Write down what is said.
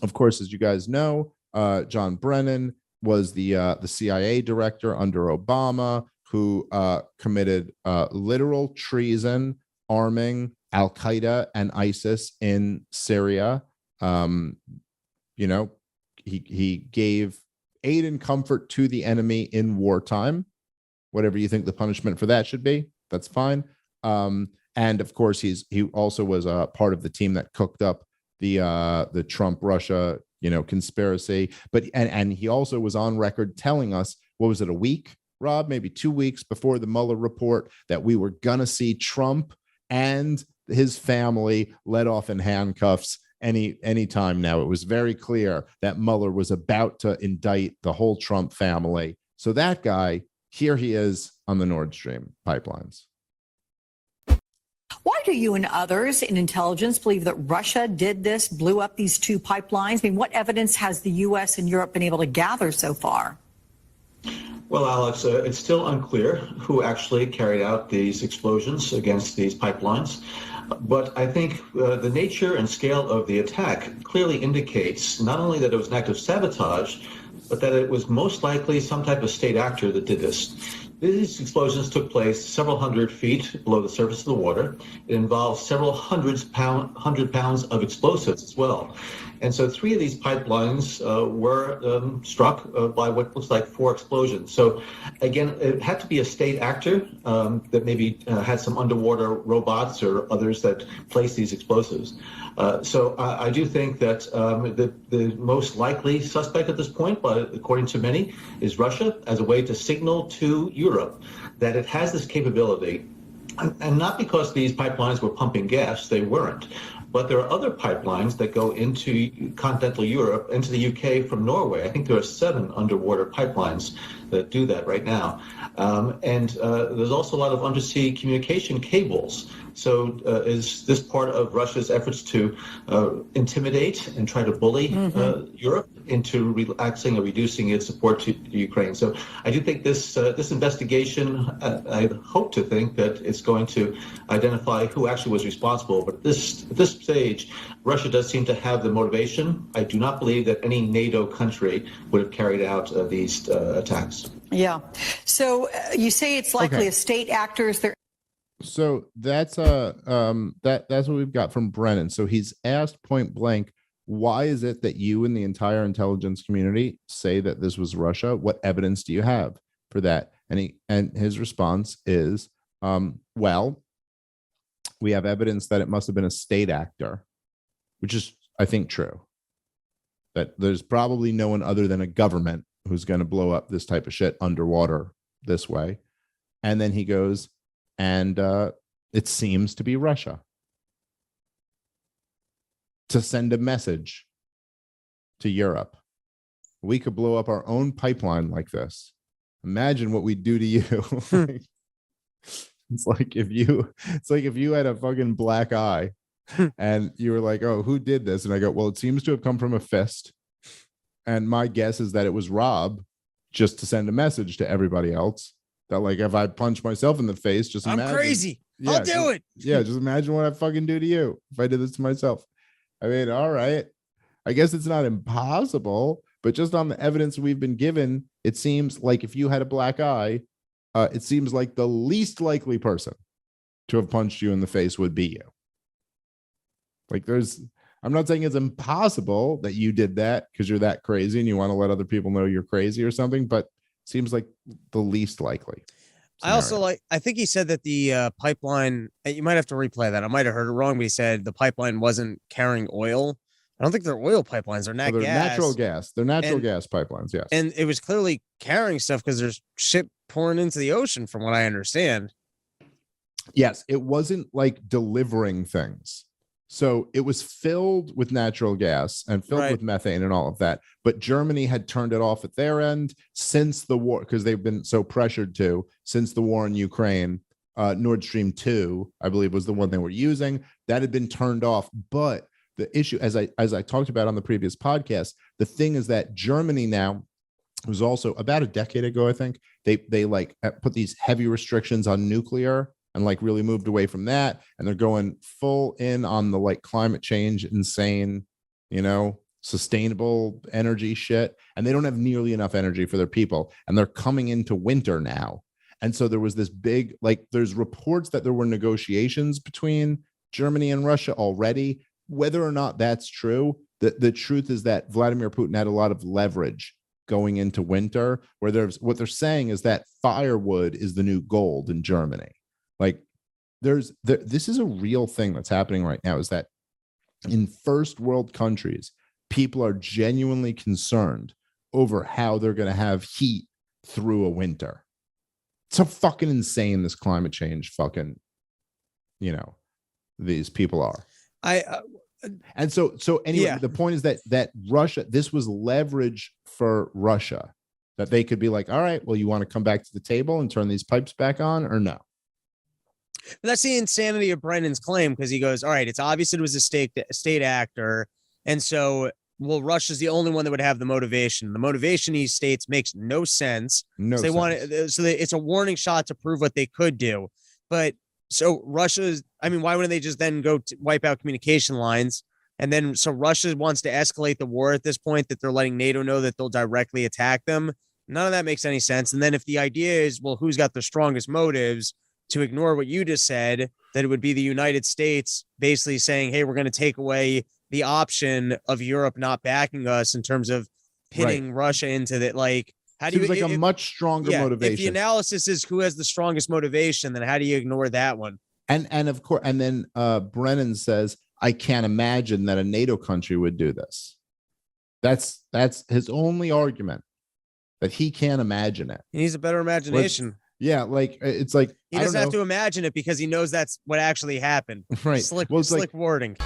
Of course, as you guys know, John Brennan was the CIA director under Obama, who committed literal treason, arming Al-Qaeda and ISIS in Syria. He gave aid and comfort to the enemy in wartime. Whatever you think the punishment for that should be, that's fine. And of course, he also was a part of the team that cooked up the Trump-Russia conspiracy. But and he also was on record telling us, what was it, a week, Rob, maybe 2 weeks before the Mueller report, that we were gonna see Trump and his family let off in handcuffs any time now. It was very clear that Mueller was about to indict the whole Trump family. So that guy, here he is on the Nord Stream pipelines. Why do you and others in intelligence believe that Russia did this, blew up these two pipelines? I mean, what evidence has the U.S. and Europe been able to gather so far? Well, Alex, it's still unclear who actually carried out these explosions against these pipelines. But I think the nature and scale of the attack clearly indicates not only that it was an act of sabotage, but that it was most likely some type of state actor that did this. These explosions took place several hundred feet below the surface of the water. It involved several hundred pounds of explosives as well. And so 3 of these pipelines were struck by what looks like 4 explosions. So again, it had to be a state actor that maybe had some underwater robots or others that placed these explosives. So I do think that the most likely suspect at this point, but according to many, is Russia, as a way to signal to Europe that it has this capability. And not because these pipelines were pumping gas, they weren't. But there are other pipelines that go into continental Europe, into the UK from Norway. I think there are 7 underwater pipelines that do that right now. And there's also a lot of undersea communication cables. So is this part of Russia's efforts to intimidate and try to bully Europe into relaxing or reducing its support to Ukraine? So I do think this investigation, I hope to think that it's going to identify who actually was responsible. But at this stage, Russia does seem to have the motivation. I do not believe that any NATO country would have carried out these attacks. Yeah. So you say it's likely a state actors. So that's that's what we've got from Brennan. So he's asked point blank, why is it that you and the entire intelligence community say that this was Russia? What evidence do you have for that? And his response is, well, we have evidence that it must have been a state actor, which is, I think, true. That there's probably no one other than a government who's going to blow up this type of shit underwater this way. And then he goes, and it seems to be Russia, to send a message to Europe. We could blow up our own pipeline like this. Imagine what we'd do to you. It's like if you had a fucking black eye and you were like, oh, who did this? And I go, well, it seems to have come from a fist. And my guess is that it was Rob, just to send a message to everybody else that, like, if I punch myself in the face, just imagine. I'm crazy. I'll do it. Yeah, just imagine what I fucking do to you if I did this to myself. I mean, all right. I guess it's not impossible, but just on the evidence we've been given, it seems like if you had a black eye, it seems like the least likely person to have punched you in the face would be you. Like, I'm not saying it's impossible that you did that because you're that crazy and you want to let other people know you're crazy or something, but it seems like the least likely scenario. I think he said that the pipeline, you might have to replay that. I might have heard it wrong, but he said the pipeline wasn't carrying oil. I don't think they're oil pipelines. They're not gas. Natural gas. They're natural gas pipelines, yes. And it was clearly carrying stuff because there's shit pouring into the ocean, from what I understand. Yes, it wasn't like delivering things. So it was filled with natural gas and filled with methane and all of that. But Germany had turned it off at their end since the war, because they've been so pressured to since the war in Ukraine. Nord Stream 2, I believe, was the one they were using. That had been turned off. But the issue, as I talked about on the previous podcast, the thing is that Germany now, it was also about a decade ago, I think, they like put these heavy restrictions on nuclear and like really moved away from that. And they're going full in on the like climate change, insane, sustainable energy shit, and they don't have nearly enough energy for their people, and they're coming into winter now. And so there was this big, like, there's reports that there were negotiations between Germany and Russia already. Whether or not that's true, the truth is that Vladimir Putin had a lot of leverage going into winter, where what they're saying is that firewood is the new gold in Germany. Like, this is a real thing that's happening right now, is that in first world countries, people are genuinely concerned over how they're going to have heat through a winter. It's so fucking insane, this climate change fucking, these people are. And so anyway, Yeah. The point is that Russia, this was leverage for Russia, that they could be like, all right, well, you want to come back to the table and turn these pipes back on, or no? But that's the insanity of Brennan's claim, because he goes, all right, it's obvious it was a state actor. And so, well, Russia's the only one that would have the motivation. The motivation, he states, makes no sense. No so sense. it's a warning shot to prove what they could do. But so Russia's, why wouldn't they just then go to wipe out communication lines? And then, so Russia wants to escalate the war at this point, that they're letting NATO know that they'll directly attack them. None of that makes any sense. And then if the idea is, well, who's got the strongest motives, to ignore what you just said, that it would be the United States basically saying, hey, we're going to take away the option of Europe not backing us in terms of pitting Russia into that. Like, how do you, like a much stronger motivation? If the analysis is who has the strongest motivation, then how do you ignore that one? And of course, and then Brennan says, I can't imagine that a NATO country would do this. That's his only argument, that he can't imagine it. He needs a better imagination. Like, it's like, he doesn't have to imagine it, because he knows that's what actually happened. Right. Slick Well, it's slick like, wording.